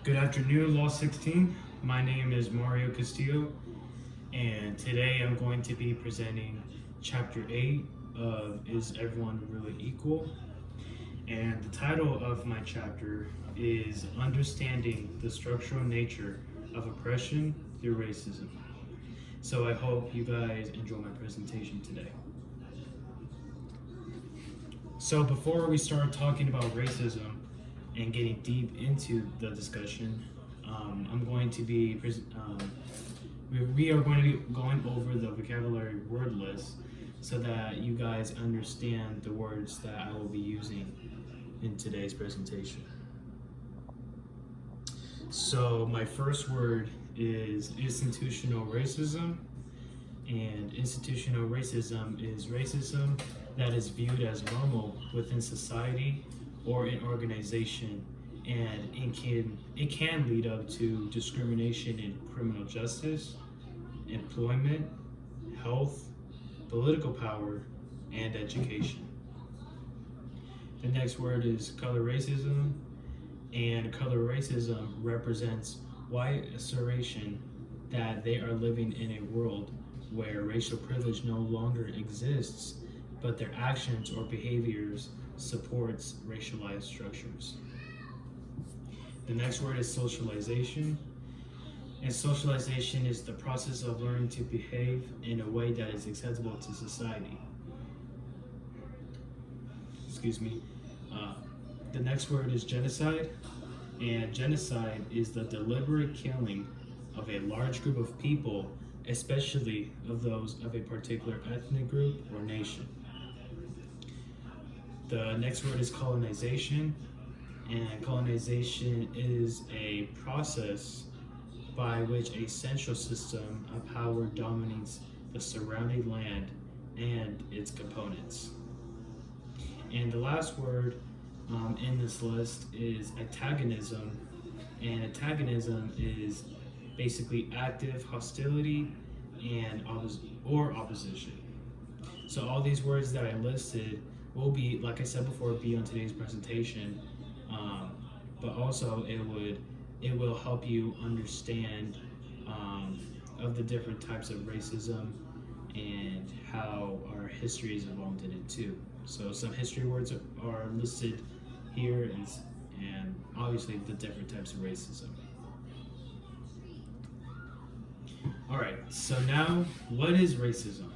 Good afternoon, Law 16. My name is Mario Castillo, and today I'm going to be presenting Chapter 8 of Is Everyone Really Equal? And the title of my chapter is Understanding the Structural Nature of Oppression Through Racism. So I hope you guys enjoy my presentation today. So before we start talking about racism and getting deep into the discussion, I'm going to be we are going to be going over the vocabulary word list so that you guys understand the words that I will be using in today's presentation. So my first word is institutional racism, and institutional racism is racism that is viewed as normal within society or an organization, and it can lead up to discrimination in criminal justice, employment, health, political power, and education. The next word is color racism, and color racism represents white assertion that they are living in a world where racial privilege no longer exists, but their actions or behaviors supports racialized structures. The next word is socialization. And socialization is the process of learning to behave in a way that is acceptable to society. Excuse me. The next word is genocide. And genocide is the deliberate killing of a large group of people, especially of those of a particular ethnic group or nation. The next word is colonization, and colonization is a process by which a central system of power dominates the surrounding land and its components. And the last word in this list is antagonism, and antagonism is basically active hostility and opposition. So all these words that I listed will be, like I said before, be on today's presentation, but also it will help you understand of the different types of racism and how our history is involved in it too. So some history words are listed here, and obviously the different types of racism. All right, so now what is racism?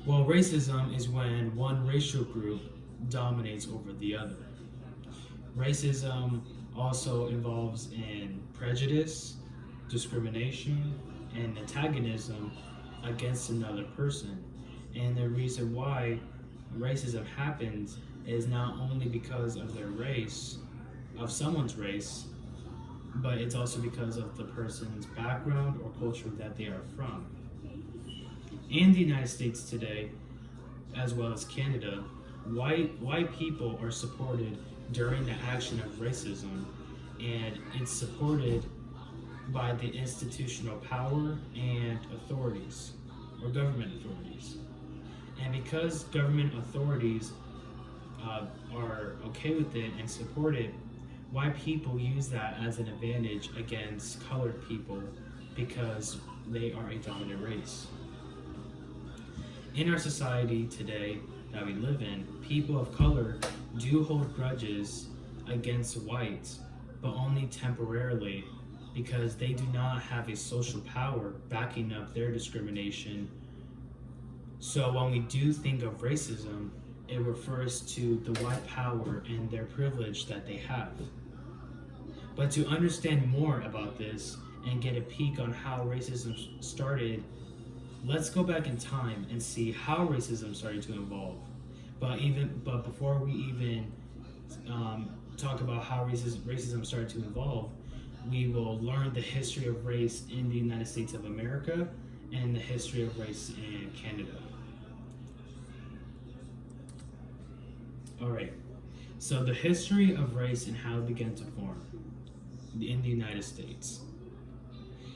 Well, racism is when one racial group dominates over the other. Racism also involves in prejudice, discrimination, and antagonism against another person. And the reason why racism happens is not only because of their race, of someone's race, but it's also because of the person's background or culture that they are from. In the United States today, as well as Canada, white people are supported during the action of racism, and it's supported by the institutional power and authorities, or government authorities. And because government authorities are okay with it and support it, white people use that as an advantage against colored people because they are a dominant race. In our society today that we live in, people of color do hold grudges against whites, but only temporarily, because they do not have a social power backing up their discrimination. So when we do think of racism, it refers to the white power and their privilege that they have. But to understand more about this and get a peek on how racism started, let's go back in time and see how racism started to evolve. But before we even talk about how racism started to evolve, we will learn the history of race in the United States of America and the history of race in Canada. All right, so the history of race and how it began to form in the United States.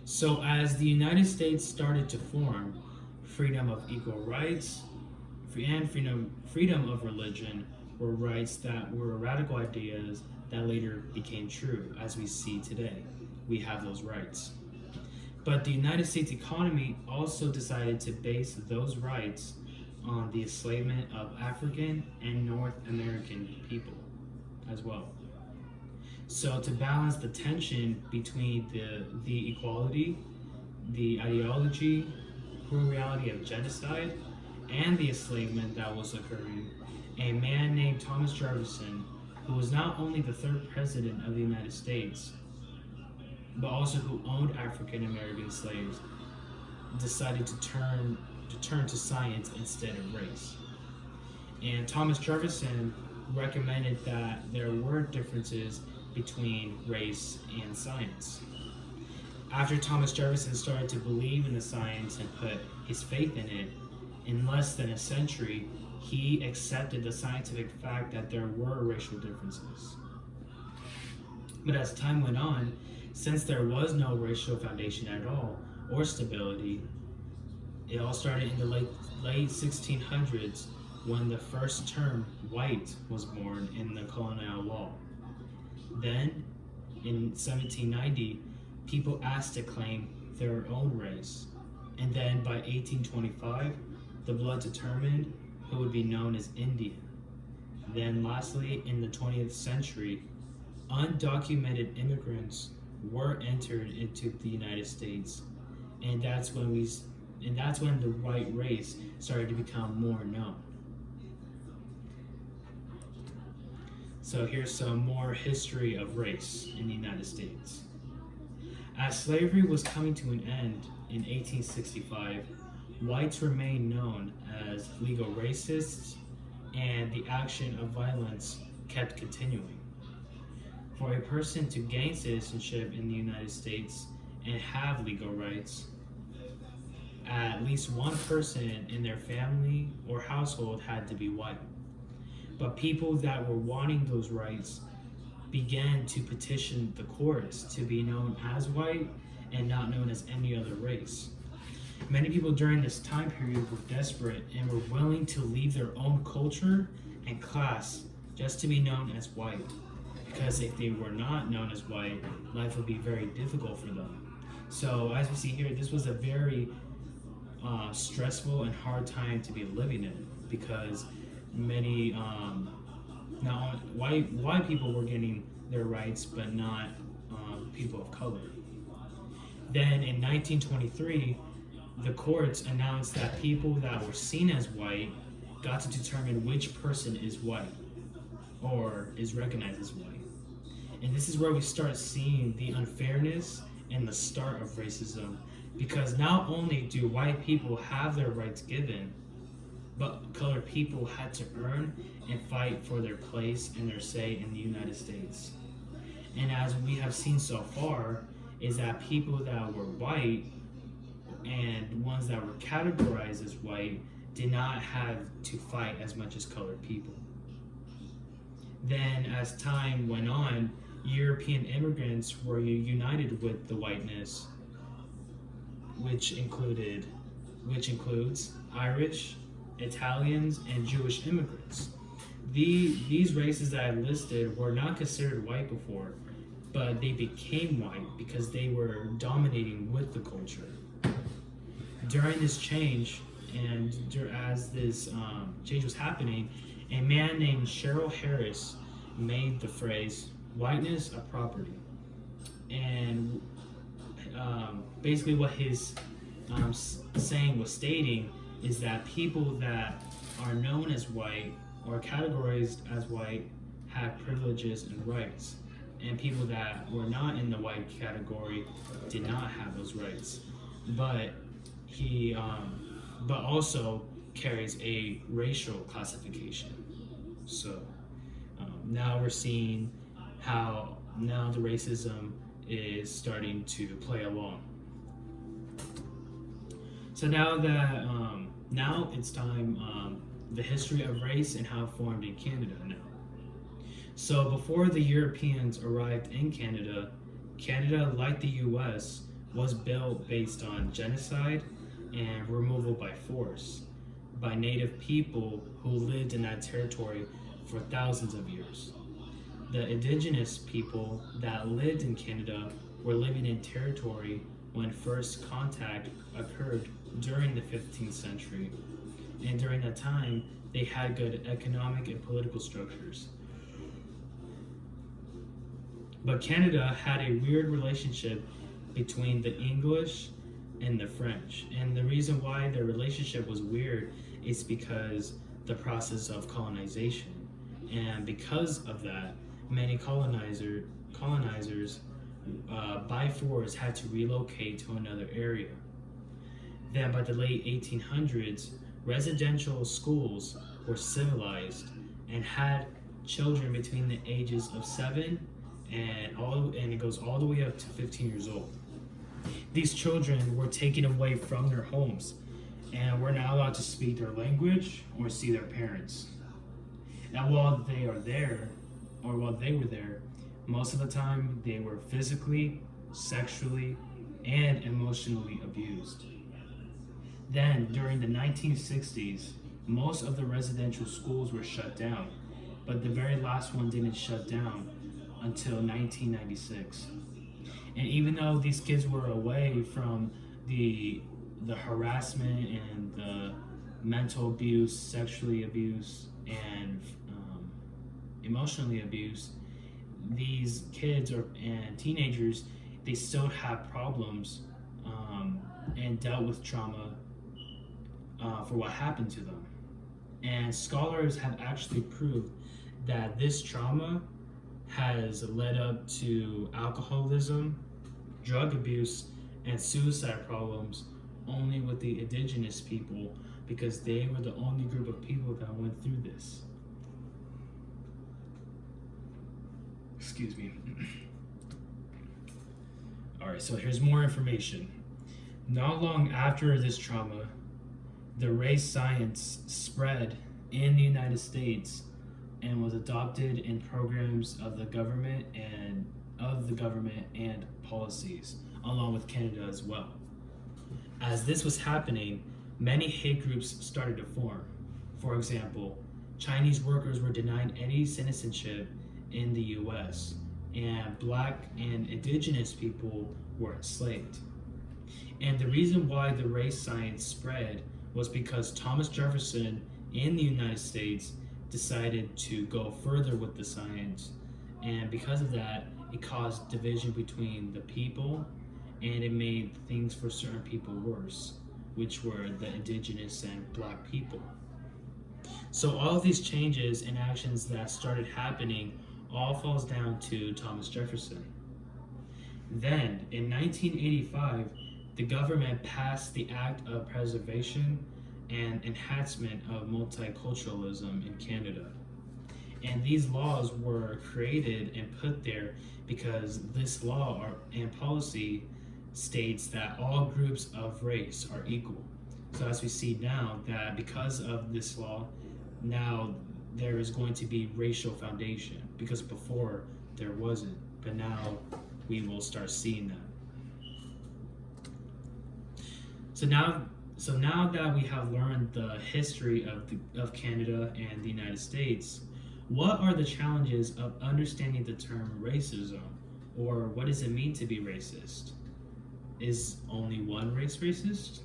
So as the United States started to form, freedom of equal rights and freedom of religion were rights that were radical ideas that later became true, as we see today. We have those rights. But the United States economy also decided to base those rights on the enslavement of African and North American people as well. So to balance the tension between the equality, the ideology, cruel reality of genocide, and the enslavement that was occurring, a man named Thomas Jefferson, who was not only the third president of the United States, but also who owned African American slaves, decided to turn to science instead of race. And Thomas Jefferson recommended that there were differences between race and science. After Thomas Jefferson started to believe in the science and put his faith in it, in less than a century, he accepted the scientific fact that there were racial differences. But as time went on, since there was no racial foundation at all, or stability, it all started in the late 1600s when the first term white was born in the colonial law. Then, in 1790, people asked to claim their own race. And then by 1825, the blood determined who would be known as Indian. Then lastly, in the 20th century, undocumented immigrants were entered into the United States, and that's when the white race started to become more known. So here's some more history of race in the United States. As slavery was coming to an end in 1865, whites remained known as legal racists, and the action of violence kept continuing. For a person to gain citizenship in the United States and have legal rights, at least one person in their family or household had to be white. But people that were wanting those rights began to petition the courts to be known as white and not known as any other race. Many people during this time period were desperate and were willing to leave their own culture and class just to be known as white. Because if they were not known as white, life would be very difficult for them. So as we see here, this was a very stressful and hard time to be living in, because many not white people were getting their rights, but not people of color. Then in 1923, the courts announced that people that were seen as white got to determine which person is white or is recognized as white. And this is where we start seeing the unfairness and the start of racism, because not only do white people have their rights given, but colored people had to earn and fight for their place and their say in the United States. And as we have seen so far, is that people that were white and ones that were categorized as white did not have to fight as much as colored people. Then as time went on, European immigrants were united with the whiteness, which includes Irish, Italians, and Jewish immigrants. These races that I listed were not considered white before, but they became white because they were dominating with the culture. During this change, and as this change was happening, a man named Cheryl Harris made the phrase "whiteness a property," and basically what his saying was stating is that people that are known as white or categorized as white have privileges and rights, and people that were not in the white category did not have those rights. But he also carries a racial classification. So now we're seeing how now the racism is starting to play along. So now that now it's time, the history of race and how it formed in Canada now. So before the Europeans arrived in Canada, Canada, like the US, was built based on genocide and removal by force by native people who lived in that territory for thousands of years. The indigenous people that lived in Canada were living in territory when first contact occurred during the 15th century. And during that time, they had good economic and political structures. But Canada had a weird relationship between the English and the French. And the reason why their relationship was weird is because the process of colonization. And because of that, many colonizers by force had to relocate to another area. Then by the late 1800s, residential schools were civilized and had children between the ages of 7 and it goes all the way up to 15 years old. These children were taken away from their homes and were not allowed to speak their language or see their parents. And while they were there, most of the time they were physically, sexually, and emotionally abused. Then, during the 1960s, most of the residential schools were shut down, but the very last one didn't shut down until 1996. And even though these kids were away from the harassment and the mental abuse, sexually abuse, and emotionally abuse, these kids and teenagers, they still have problems and dealt with trauma for what happened to them. And scholars have actually proved that this trauma has led up to alcoholism, drug abuse, and suicide problems only with the indigenous people because they were the only group of people that went through this. Excuse me. Alright, so here's more information. Not long after this trauma, the race science spread in the United States and was adopted in programs of the government and policies, along with Canada as well. As this was happening, many hate groups started to form. For example, Chinese workers were denied any citizenship in the US, and Black and Indigenous people were enslaved. And the reason why the race science spread was because Thomas Jefferson in the United States decided to go further with the science, and because of that, it caused division between the people, and it made things for certain people worse, which were the Indigenous and Black people. So all of these changes and actions that started happening all falls down to Thomas Jefferson. Then, in 1985, the government passed the Act of Preservation and Enhancement of Multiculturalism in Canada. And these laws were created and put there because this law and policy states that all groups of race are equal. So as we see now, that because of this law, now there is going to be racial foundation, because before there wasn't, but now we will start seeing that. So now that we have learned the history of Canada and the United States, what are the challenges of understanding the term racism, or what does it mean to be racist? Is only one race racist?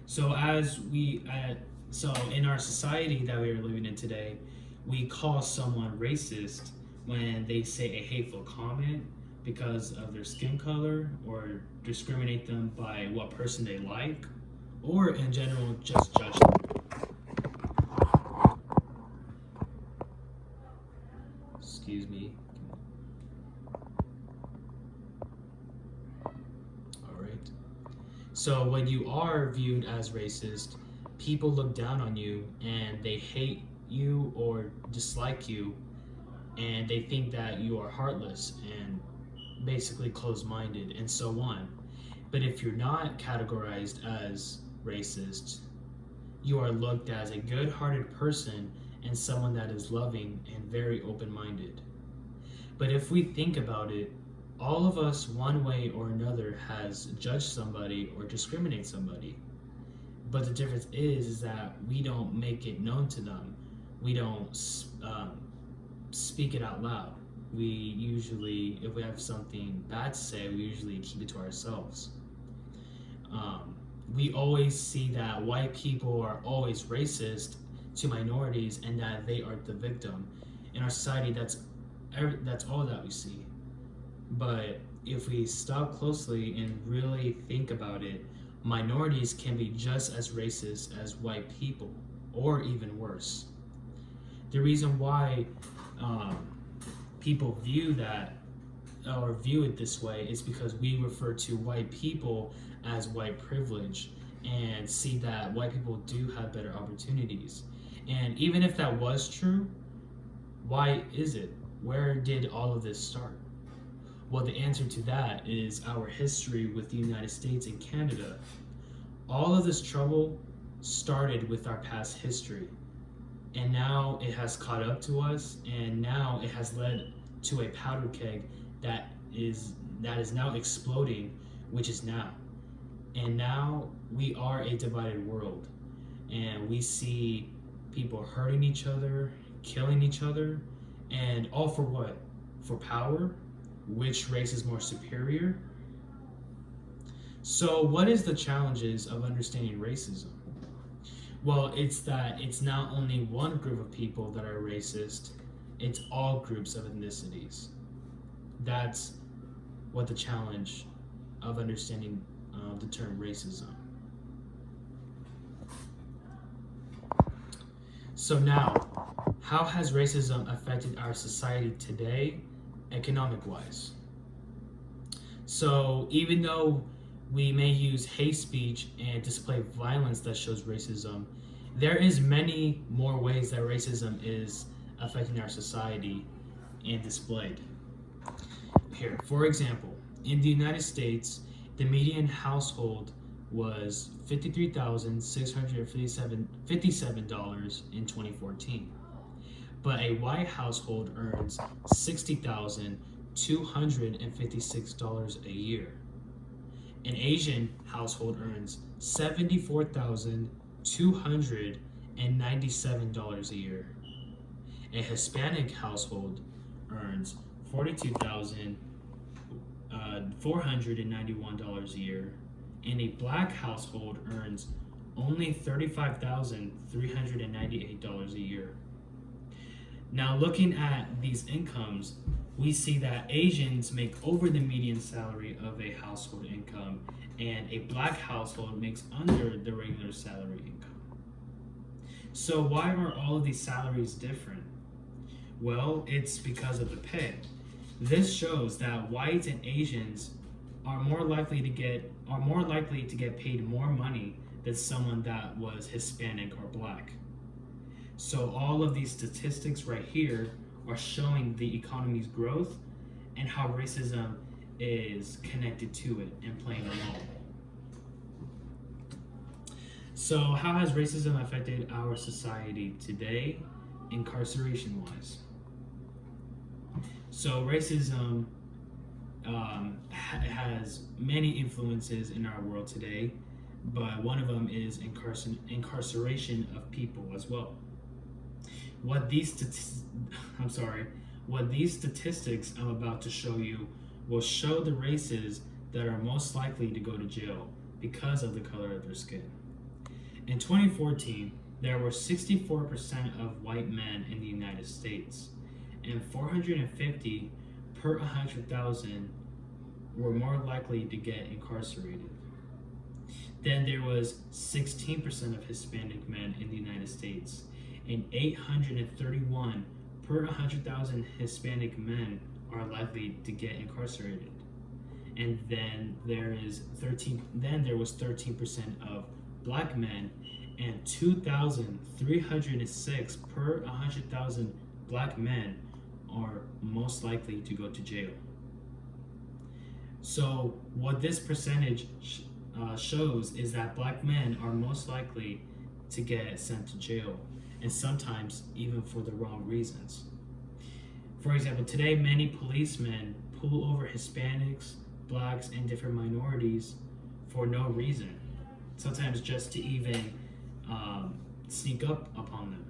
So in our society that we are living in today, we call someone racist when they say a hateful comment because of their skin color, or discriminate them by what person they like, or in general just judge them. Excuse me. Alright. So when you are viewed as racist, people look down on you and they hate you or dislike you, and they think that you are heartless and basically closed-minded and so on. But if you're not categorized as racist, you are looked as a good-hearted person and someone that is loving and very open-minded. But if we think about it, all of us one way or another has judged somebody or discriminate somebody. But the difference is that we don't make it known to them. We don't speak it out loud. We usually, if we have something bad to say, we usually keep it to ourselves. We always see that white people are always racist to minorities and that they are the victim. In our society, that's all that we see. But if we stop closely and really think about it, minorities can be just as racist as white people, or even worse. The reason why um, people view it this way is because we refer to white people as white privilege and see that white people do have better opportunities. And even if that was true, why is it? Where did all of this start? Well, the answer to that is our history with the United States and Canada. All of this trouble started with our past history, and now it has caught up to us, and now it has led to a powder keg that is now exploding, which is now. And now we are a divided world, and we see people hurting each other, killing each other, and all for what? For power? Which race is more superior? So, what is the challenges of understanding racism? Well, it's that it's not only one group of people that are racist, it's all groups of ethnicities. That's what the challenge of understanding the term racism. So now, how has racism affected our society today, economic wise? So even though we may use hate speech and display violence that shows racism, there is many more ways that racism is affecting our society and displayed. Here, for example, in the United States, the median household was $53,657 in 2014, but a white household earns $60,256 a year. An Asian household earns $74,297 a year. A Hispanic household earns $42,491 a year, and a black household earns only $35,398 a year. Now, looking at these incomes, we see that Asians make over the median salary of a household income, and a black household makes under the regular salary income. So, why are all of these salaries different? Well, it's because of the pay. This shows that whites and Asians are more likely to get paid more money than someone that was Hispanic or black. So all of these statistics right here are showing the economy's growth and how racism is connected to it and playing a role. So how has racism affected our society today, incarceration wise? So racism has many influences in our world today, but one of them is incarceration of people as well. What these statistics I'm about to show you will show the races that are most likely to go to jail because of the color of their skin. In 2014, there were 64% of white men in the United States, and 450 per 100,000 were more likely to get incarcerated. Then there was 16% of Hispanic men in the United States, and 831 per 100,000 Hispanic men are likely to get incarcerated. And then there was 13% of black men, and 2,306 per 100,000 black men are most likely to go to jail. So what this percentage shows is that black men are most likely to get sent to jail, and sometimes even for the wrong reasons. For example, today many policemen pull over Hispanics, blacks, and different minorities for no reason, sometimes just to even sneak up upon them.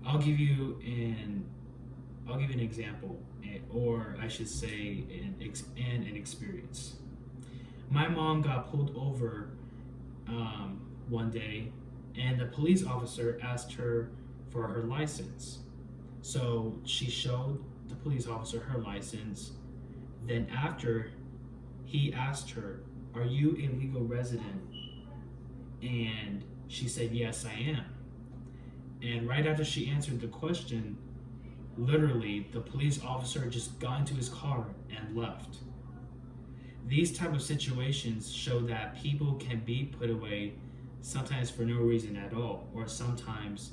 I'll give you I'll give you an example, or I should say, an experience. My mom got pulled over one day, and the police officer asked her for her license. So she showed the police officer her license. Then after, he asked her, "Are you a legal resident?" And she said, "Yes, I am." And right after she answered the question, literally, the police officer just got into his car and left. These type of situations show that people can be put away sometimes for no reason at all, or sometimes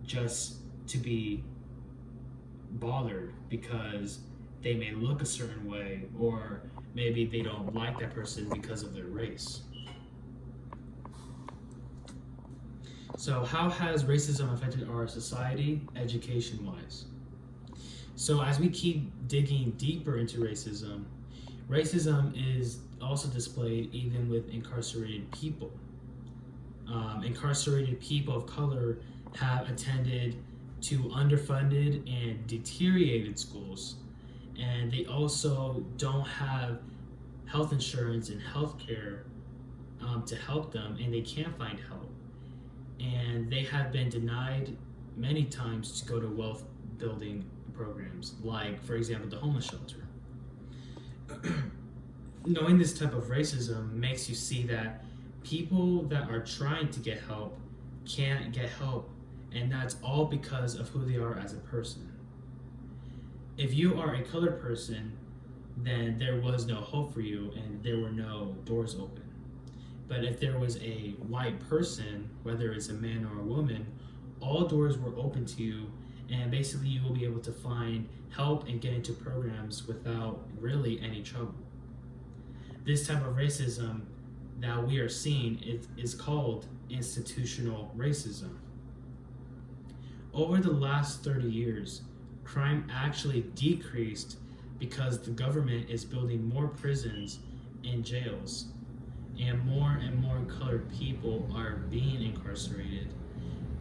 just to be bothered because they may look a certain way, or maybe they don't like that person because of their race. So how has racism affected our society, education-wise? So as we keep digging deeper into racism, racism is also displayed even with incarcerated people. Incarcerated people of color have attended to underfunded and deteriorated schools, and they also don't have health insurance and health care to help them, and they can't find help. And they have been denied many times to go to wealth building programs, like, for example, the homeless shelter. Knowing this type of racism makes you see that people that are trying to get help can't get help, and that's all because of who they are as a person. If you are a colored person, then there was no hope for you and there were no doors open. But if there was a white person, whether it's a man or a woman, all doors were open to you, and basically you will be able to find help and get into programs without really any trouble. This type of racism that we are seeing is called institutional racism. Over the last 30 years, crime actually decreased because the government is building more prisons and jails, and more colored people are being incarcerated.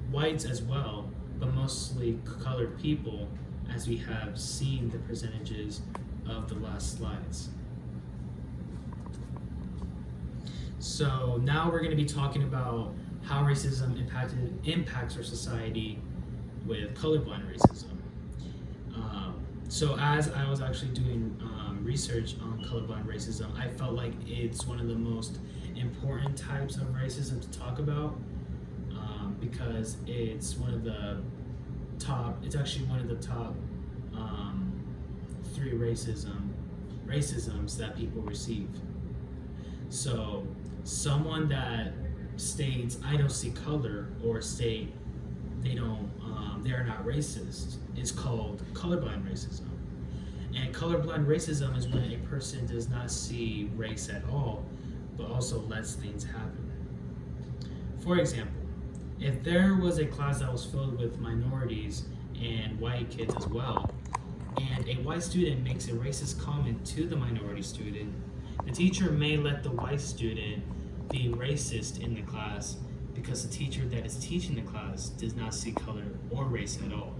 Whites as well, but mostly colored people, as we have seen the percentages of the last slides. So now we're going to be talking about how racism impacts our society with colorblind racism. So as I was actually doing research on colorblind racism, I felt like it's one of the most important types of racism to talk about, because it's one of the top, it's actually one of the top 3 racisms that people receive. So someone that states "I don't see color" or state they're not racist is called colorblind racism. And colorblind racism is when a person does not see race at all, but also lets things happen. For example, if there was a class that was filled with minorities and white kids as well, and a white student makes a racist comment to the minority student, the teacher may let the white student be racist in the class because the teacher that is teaching the class does not see color or race at all.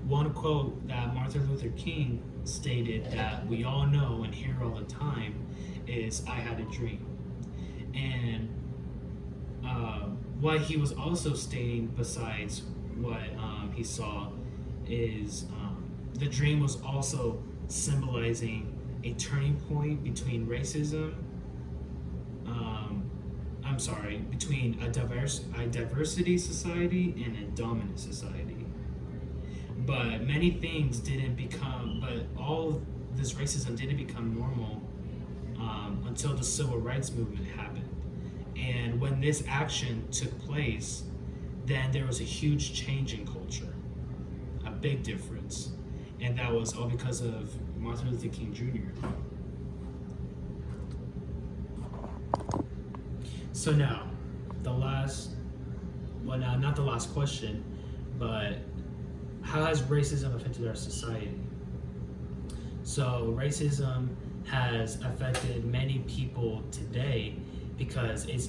One quote that Martin Luther King stated that we all know and hear all the time is "I had a dream." And what he was also stating, besides what he saw, is the dream was also symbolizing a turning point between racism, between a diversity society and a dominant society. But many things but all this racism didn't become normal until the civil rights movement happened. And when this action took place, then there was a huge change in culture, a big difference. And that was all because of Martin Luther King Jr. So now, not the last question, but how has racism affected our society? So racism has affected many people today because it's